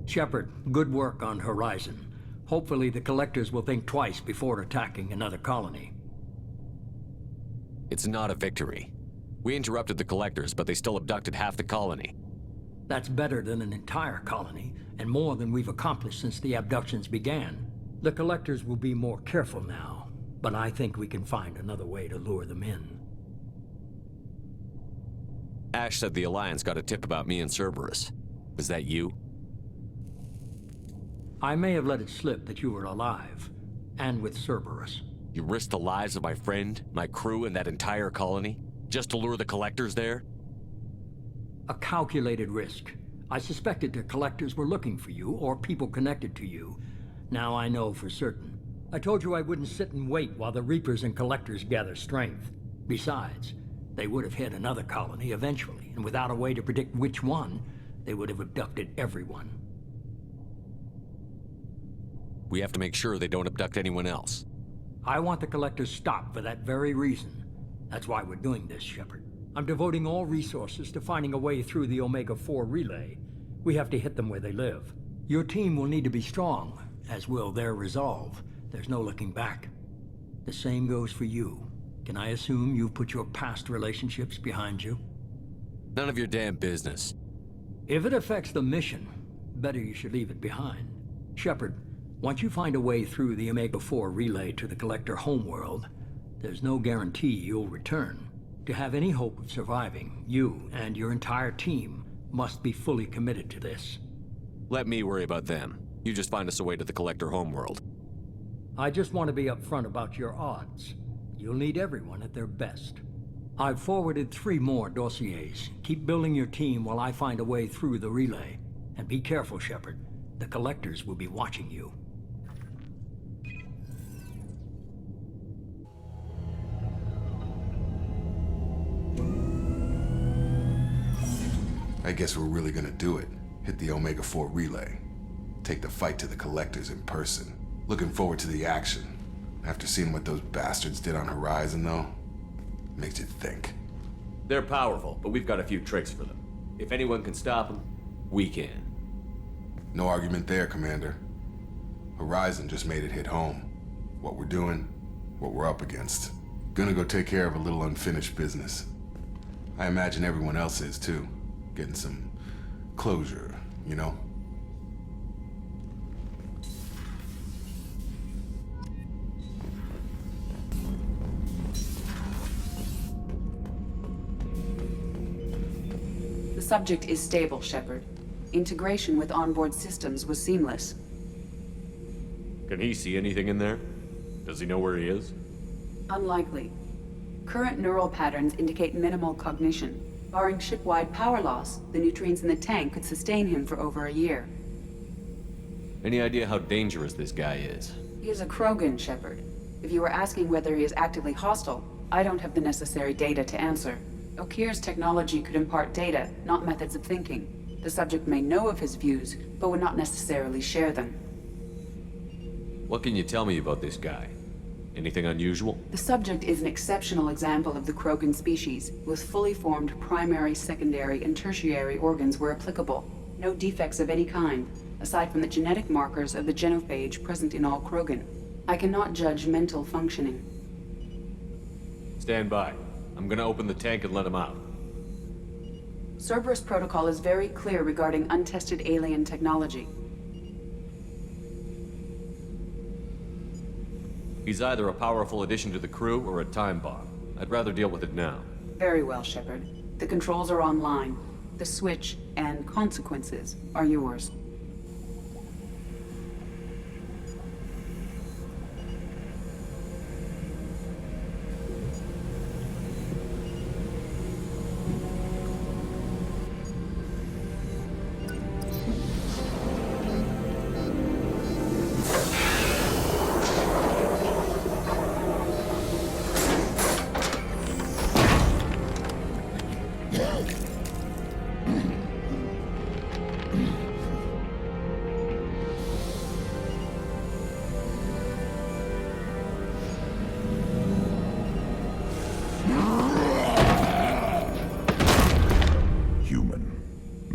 Shepard, good work on Horizon. Hopefully the Collectors will think twice before attacking another colony. It's not a victory. We interrupted the Collectors, but they still abducted half the colony. That's better than an entire colony, and more than we've accomplished since the abductions began. The Collectors will be more careful now, but I think we can find another way to lure them in. Ash said the Alliance got a tip about me and Cerberus. Was that you? I may have let it slip that you were alive, and with Cerberus. You risked the lives of my friend, my crew, and that entire colony? Just to lure the Collectors there? A calculated risk. I suspected the Collectors were looking for you, or people connected to you. Now I know for certain. I told you I wouldn't sit and wait while the Reapers and Collectors gather strength. Besides, they would have hit another colony eventually, and without a way to predict which one, they would have abducted everyone. We have to make sure they don't abduct anyone else. I want the Collectors stopped for that very reason. That's why we're doing this, Shepard. I'm devoting all resources to finding a way through the Omega-4 relay. We have to hit them where they live. Your team will need to be strong, as will their resolve. There's no looking back. The same goes for you. Can I assume you've put your past relationships behind you? None of your damn business. If it affects the mission, better you should leave it behind. Shepard, once you find a way through the Omega-4 relay to the Collector homeworld, there's no guarantee you'll return. To have any hope of surviving, you and your entire team must be fully committed to this. Let me worry about them. You just find us a way to the Collector homeworld. I just want to be upfront about your odds. You'll need everyone at their best. I've forwarded 3 more dossiers. Keep building your team while I find a way through the relay. And be careful, Shepard. The Collectors will be watching you. I guess we're really gonna do it. Hit the Omega-4 relay. Take the fight to the Collectors in person. Looking forward to the action. After seeing what those bastards did on Horizon, though, makes you think. They're powerful, but we've got a few tricks for them. If anyone can stop them, we can. No argument there, Commander. Horizon just made it hit home. What we're doing, what we're up against. Gonna go take care of a little unfinished business. I imagine everyone else is, too. Getting some closure, you know? The subject is stable, Shepard. Integration with onboard systems was seamless. Can he see anything in there? Does he know where he is? Unlikely. Current neural patterns indicate minimal cognition. Barring ship-wide power loss, the nutrients in the tank could sustain him for over a year. Any idea how dangerous this guy is? He is a Krogan, Shepard. If you were asking whether he is actively hostile, I don't have the necessary data to answer. Okir's technology could impart data, not methods of thinking. The subject may know of his views, but would not necessarily share them. What can you tell me about this guy? Anything unusual? The subject is an exceptional example of the Krogan species, with fully formed primary, secondary, and tertiary organs where applicable. No defects of any kind, aside from the genetic markers of the genophage present in all Krogan. I cannot judge mental functioning. Stand by. I'm gonna open the tank and let him out. Cerberus protocol is very clear regarding untested alien technology. He's either a powerful addition to the crew or a time bomb. I'd rather deal with it now. Very well, Shepard. The controls are online. The switch and consequences are yours.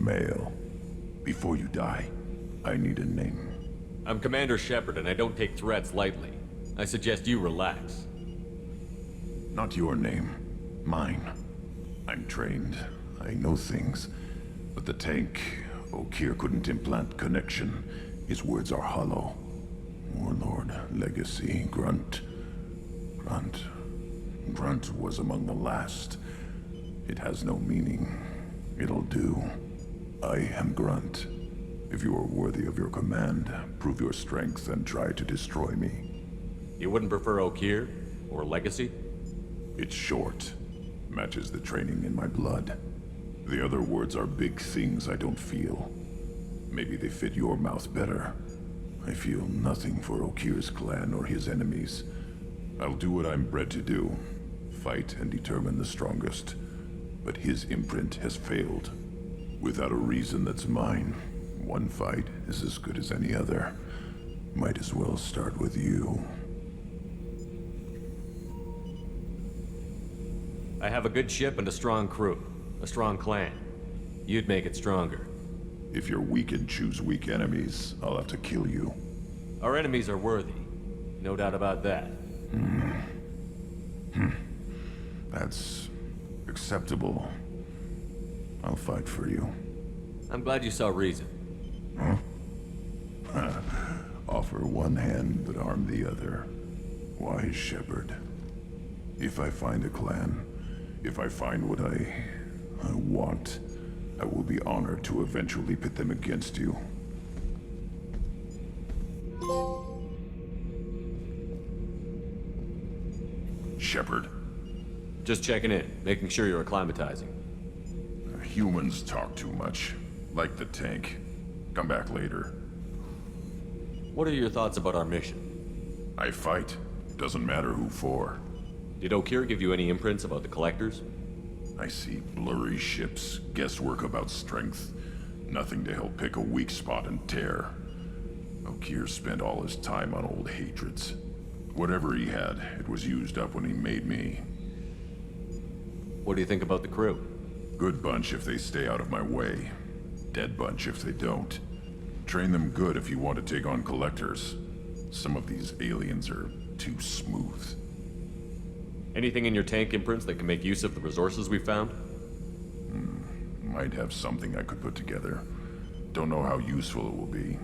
Male. Before you die, I need a name. I'm Commander Shepard, and I don't take threats lightly. I suggest you relax. Not your name. Mine. I'm trained. I know things. But the tank, Okeer couldn't implant connection. His words are hollow. Warlord, Legacy, Grunt. Grunt was among the last. It has no meaning. It'll do. I am Grunt. If you are worthy of your command, prove your strength and try to destroy me. You wouldn't prefer Okeer? Or Legacy? It's short. Matches the training in my blood. The other words are big things I don't feel. Maybe they fit your mouth better. I feel nothing for Okeer's clan or his enemies. I'll do what I'm bred to do. Fight and determine the strongest. But his imprint has failed. Without a reason that's mine. One fight is as good as any other. Might as well start with you. I have a good ship and a strong crew. A strong clan. You'd make it stronger. If you're weak and choose weak enemies, I'll have to kill you. Our enemies are worthy. No doubt about that. That's acceptable. I'll fight for you. I'm glad you saw reason. Offer one hand, but arm the other. Wise Shepard. If I find a clan, if I find what I want, I will be honored to eventually pit them against you. Shepard. Just checking in, making sure you're acclimatizing. Humans talk too much. Like the tank. Come back later. What are your thoughts about our mission? I fight. Doesn't matter who for. Did Okeer give you any imprints about the Collectors? I see blurry ships, guesswork about strength. Nothing to help pick a weak spot and tear. Okeer spent all his time on old hatreds. Whatever he had, it was used up when he made me. What do you think about the crew? Good bunch if they stay out of my way. Dead bunch if they don't. Train them good if you want to take on Collectors. Some of these aliens are too smooth. Anything in your tank imprints that can make use of the resources we found? Might have something I could put together. Don't know how useful it will be.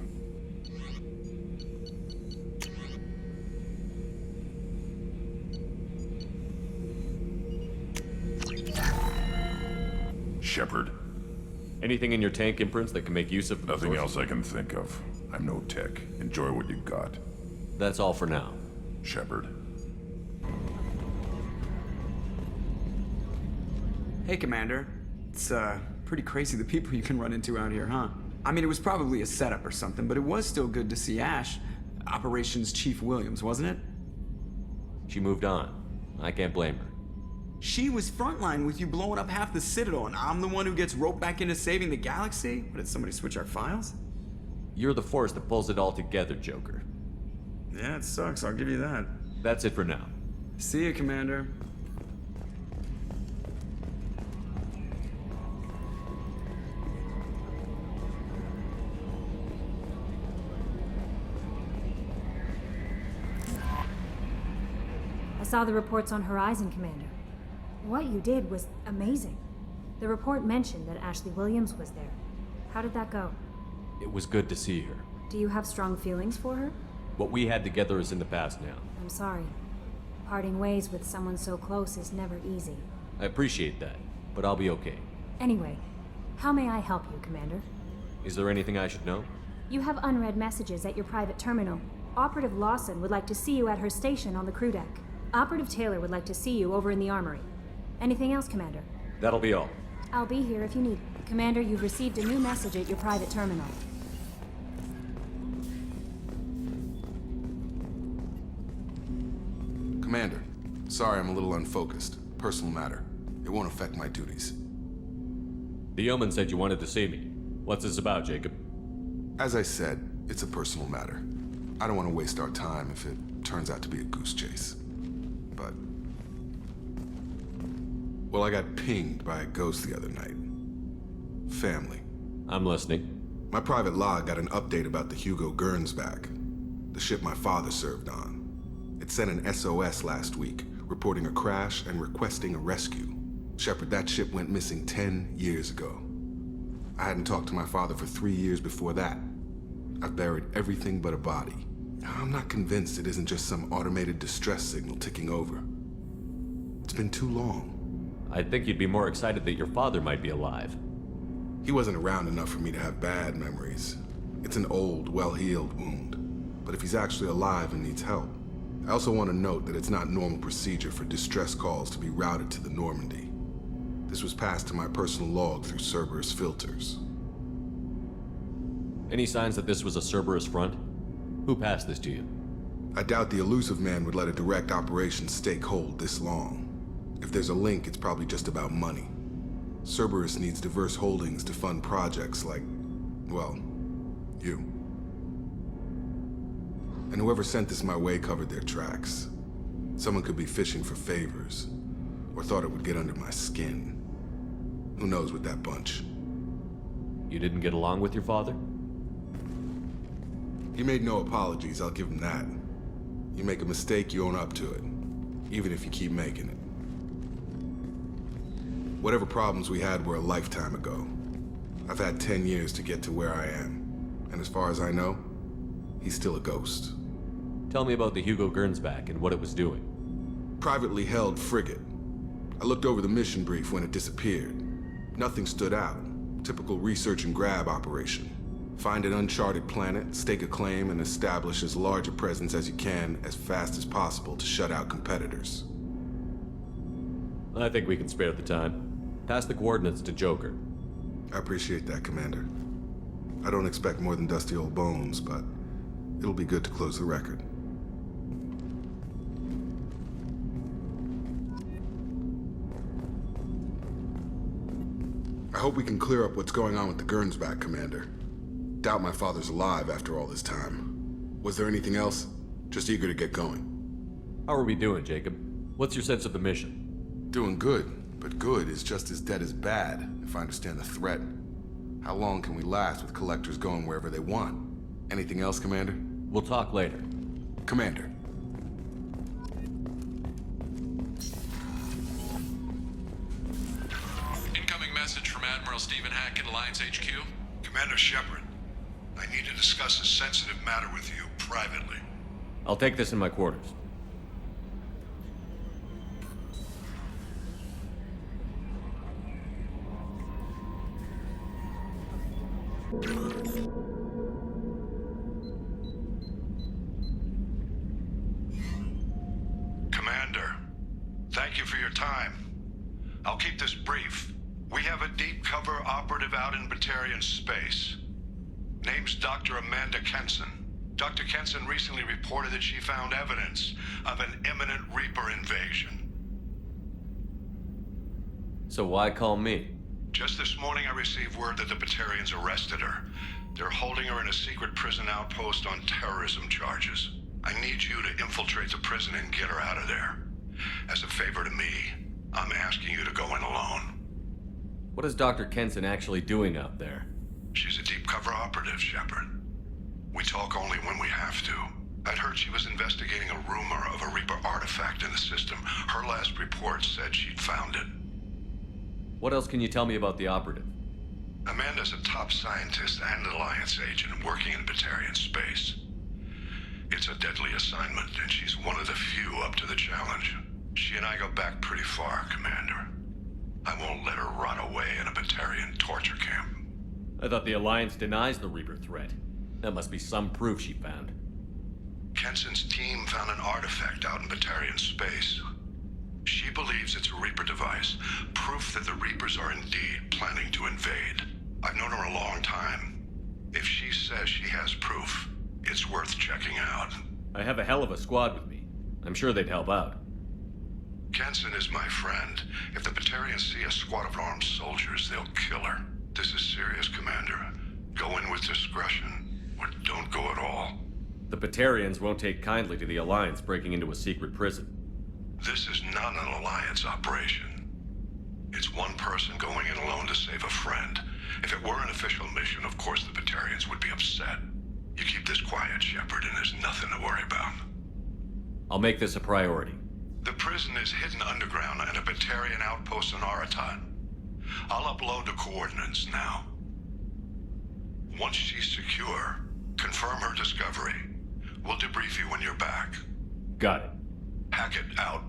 Shepard. Anything in your tank imprints that can make use of the Nothing resources? else I can think of. I'm no tech. Enjoy what you got. That's all for now. Shepard. Hey, Commander. It's, pretty crazy the people you can run into out here, huh? I mean, it was probably a setup or something, but it was still good to see Ash. Operations Chief Williams, wasn't it? She moved on. I can't blame her. She was frontline with you blowing up half the Citadel, and I'm the one who gets roped back into saving the galaxy? What, did somebody switch our files? You're the force that pulls it all together, Joker. Yeah, it sucks, I'll give you that. That's it for now. See you, Commander. I saw the reports on Horizon, Commander. What you did was amazing. The report mentioned that Ashley Williams was there. How did that go? It was good to see her. Do you have strong feelings for her? What we had together is in the past now. I'm sorry. Parting ways with someone so close is never easy. I appreciate that, but I'll be okay. Anyway, how may I help you, Commander? Is there anything I should know? You have unread messages at your private terminal. Operative Lawson would like to see you at her station on the crew deck. Operative Taylor would like to see you over in the armory. Anything else, Commander? That'll be all. I'll be here if you need. Commander, you've received a new message at your private terminal. Commander, sorry I'm a little unfocused. Personal matter. It won't affect my duties. The yeoman said you wanted to see me. What's this about, Jacob? As I said, it's a personal matter. I don't want to waste our time if it turns out to be a goose chase. But... well, I got pinged by a ghost the other night. Family. I'm listening. My private log got an update about the Hugo Gernsback, the ship my father served on. It sent an SOS last week, reporting a crash and requesting a rescue. Shepard, that ship went missing 10 years ago. I hadn't talked to my father for 3 years before that. I've buried everything but a body. I'm not convinced it isn't just some automated distress signal ticking over. It's been too long. I'd think you'd be more excited that your father might be alive. He wasn't around enough for me to have bad memories. It's an old, well-healed wound. But if he's actually alive and needs help, I also want to note that it's not normal procedure for distress calls to be routed to the Normandy. This was passed to my personal log through Cerberus filters. Any signs that this was a Cerberus front? Who passed this to you? I doubt the elusive man would let a direct operation stake hold this long. If there's a link, it's probably just about money. Cerberus needs diverse holdings to fund projects like, well, you. And whoever sent this my way covered their tracks. Someone could be fishing for favors, or thought it would get under my skin. Who knows with that bunch? You didn't get along with your father? He made no apologies, I'll give him that. You make a mistake, you own up to it, even if you keep making it. Whatever problems we had were a lifetime ago. I've had 10 years to get to where I am, and as far as I know, he's still a ghost. Tell me about the Hugo Gernsback and what it was doing. Privately held frigate. I looked over the mission brief when it disappeared. Nothing stood out. Typical research and grab operation. Find an uncharted planet, stake a claim, and establish as large a presence as you can as fast as possible to shut out competitors. I think we can spare the time. Pass the coordinates to Joker. I appreciate that, Commander. I don't expect more than dusty old bones, but it'll be good to close the record. I hope we can clear up what's going on with the Gernsback, Commander. Doubt my father's alive after all this time. Was there anything else? Just eager to get going. How are we doing, Jacob? What's your sense of the mission? Doing good, but good is just as dead as bad, if I understand the threat. How long can we last with collectors going wherever they want? Anything else, Commander? We'll talk later. Commander. Incoming message from Admiral Stephen Hackett, Alliance HQ. Commander Shepard, I need to discuss a sensitive matter with you privately. I'll take this in my quarters. Commander, thank you for your time. I'll keep this brief. We have a deep cover operative out in Batarian space. Name's Dr. Amanda Kenson. Dr. Kenson recently reported that she found evidence of an imminent Reaper invasion. So why call me? Just this morning I received word that the Batarians arrested her. They're holding her in a secret prison outpost on terrorism charges. I need you to infiltrate the prison and get her out of there. As a favor to me, I'm asking you to go in alone. What is Dr. Kenson actually doing out there? She's a deep cover operative, Shepard. We talk only when we have to. I'd heard she was investigating a rumor of a Reaper artifact in the system. Her last report said she'd found it. What else can you tell me about the operative? Amanda's a top scientist and Alliance agent working in Batarian space. It's a deadly assignment, and she's one of the few up to the challenge. She and I go back pretty far, Commander. I won't let her rot away in a Batarian torture camp. I thought the Alliance denies the Reaper threat. That must be some proof she found. Kenson's team found an artifact out in Batarian space. She believes it's a Reaper device, proof that the Reapers are indeed planning to invade. I've known her a long time. If she says she has proof, it's worth checking out. I have a hell of a squad with me. I'm sure they'd help out. Kenson is my friend. If the Batarians see a squad of armed soldiers, they'll kill her. This is serious, Commander. Go in with discretion, or don't go at all. The Batarians won't take kindly to the Alliance breaking into a secret prison. This is not an Alliance operation. It's one person going in alone to save a friend. If it were an official mission, of course the Batarians would be upset. You keep this quiet, Shepard, and there's nothing to worry about. I'll make this a priority. The prison is hidden underground in a Batarian outpost in Aratan. I'll upload the coordinates now. Once she's secure, confirm her discovery. We'll debrief you when you're back. Got it. Hackett out.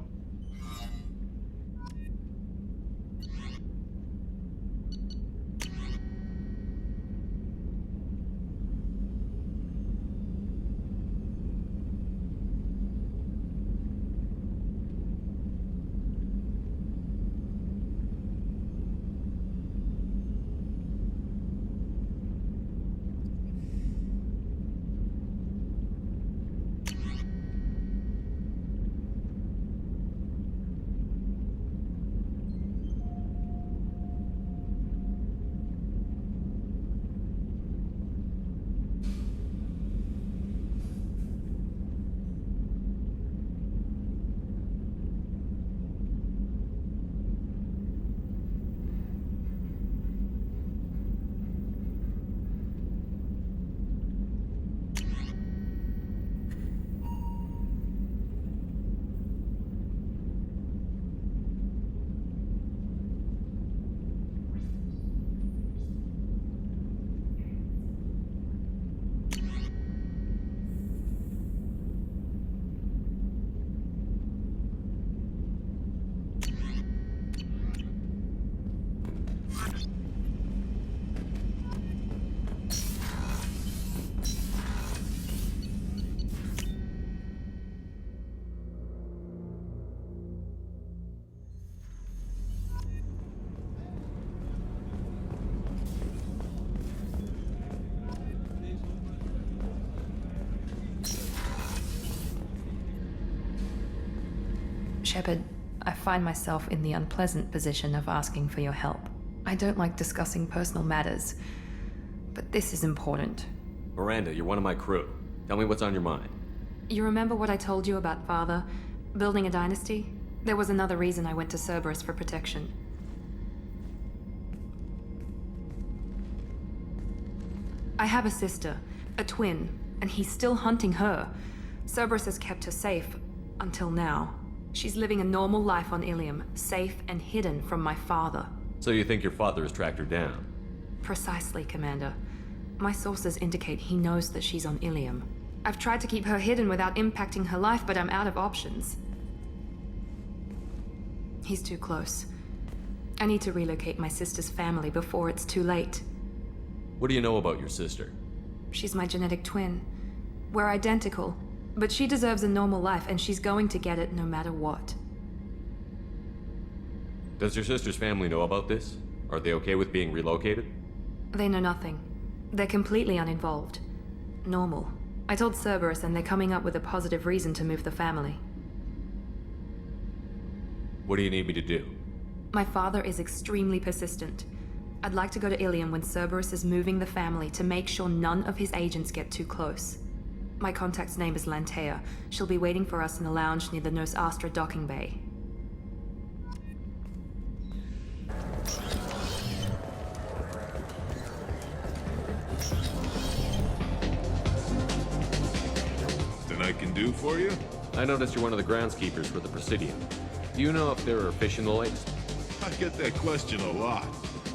Shepard, I find myself in the unpleasant position of asking for your help. I don't like discussing personal matters, but this is important. Miranda, you're one of my crew. Tell me what's on your mind. You remember what I told you about Father? Building a dynasty? There was another reason I went to Cerberus for protection. I have a sister, a twin, and he's still hunting her. Cerberus has kept her safe, until now. She's living a normal life on Ilium, safe and hidden from my father. So you think your father has tracked her down? Precisely, Commander. My sources indicate he knows that she's on Ilium. I've tried to keep her hidden without impacting her life, but I'm out of options. He's too close. I need to relocate my sister's family before it's too late. What do you know about your sister? She's my genetic twin. We're identical, but she deserves a normal life, and she's going to get it no matter what. Does your sister's family know about this? Are they okay with being relocated? They know nothing. They're completely uninvolved. Normal. I told Cerberus, and they're coming up with a positive reason to move the family. What do you need me to do? My father is extremely persistent. I'd like to go to Ilium when Cerberus is moving the family to make sure none of his agents get too close. My contact's name is Lantea. She'll be waiting for us in a lounge near the Nos Astra docking bay. Nothing I can do for you? I noticed you're one of the groundskeepers for the Presidium. Do you know if there are fish in the lakes? I get that question a lot.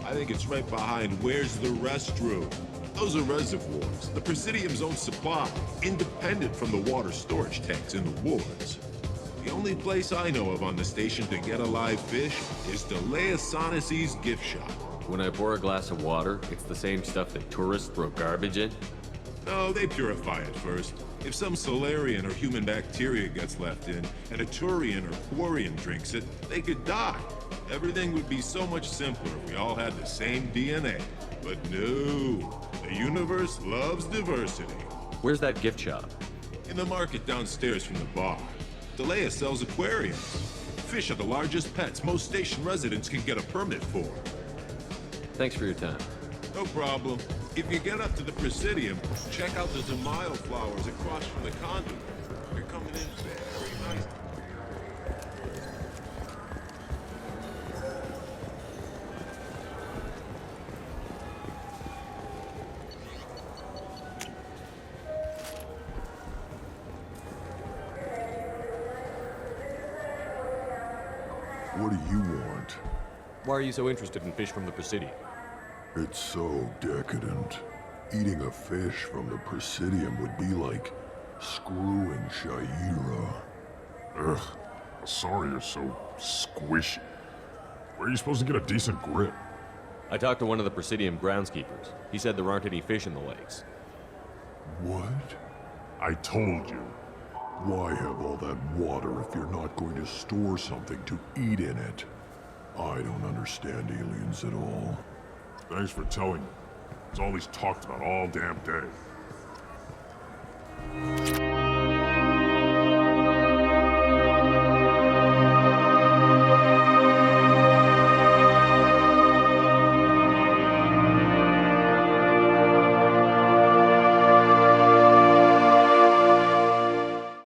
I think it's right behind where's the restroom. Those are reservoirs, the Presidium's own supply, independent from the water storage tanks in the wards. The only place I know of on the station to get a live fish is Delea Sonesi's gift shop. When I pour a glass of water, it's the same stuff that tourists throw garbage in? No, they purify it first. If some Solarian or human bacteria gets left in, and a Turian or Quarian drinks it, they could die. Everything would be so much simpler if we all had the same DNA. But no, the universe loves diversity. Where's that gift shop? In the market downstairs from the bar. Delea sells aquariums. Fish are the largest pets most station residents can get a permit for. Thanks for your time. No problem. If you get up to the Presidium, check out the Zamail flowers across from the conduit. They're coming in very nice. do you want? Why are you so interested in fish from the Presidium? It's so decadent. Eating a fish from the Presidium would be like screwing Shaira. Ugh, sorry you're so squishy. Where are you supposed to get a decent grip? I talked to one of the Presidium groundskeepers. He said there aren't any fish in the lakes. What? I told you. Why have all that water if you're not going to store something to eat in it? I don't understand aliens at all. Thanks for telling me. It's all he's talked about all damn day.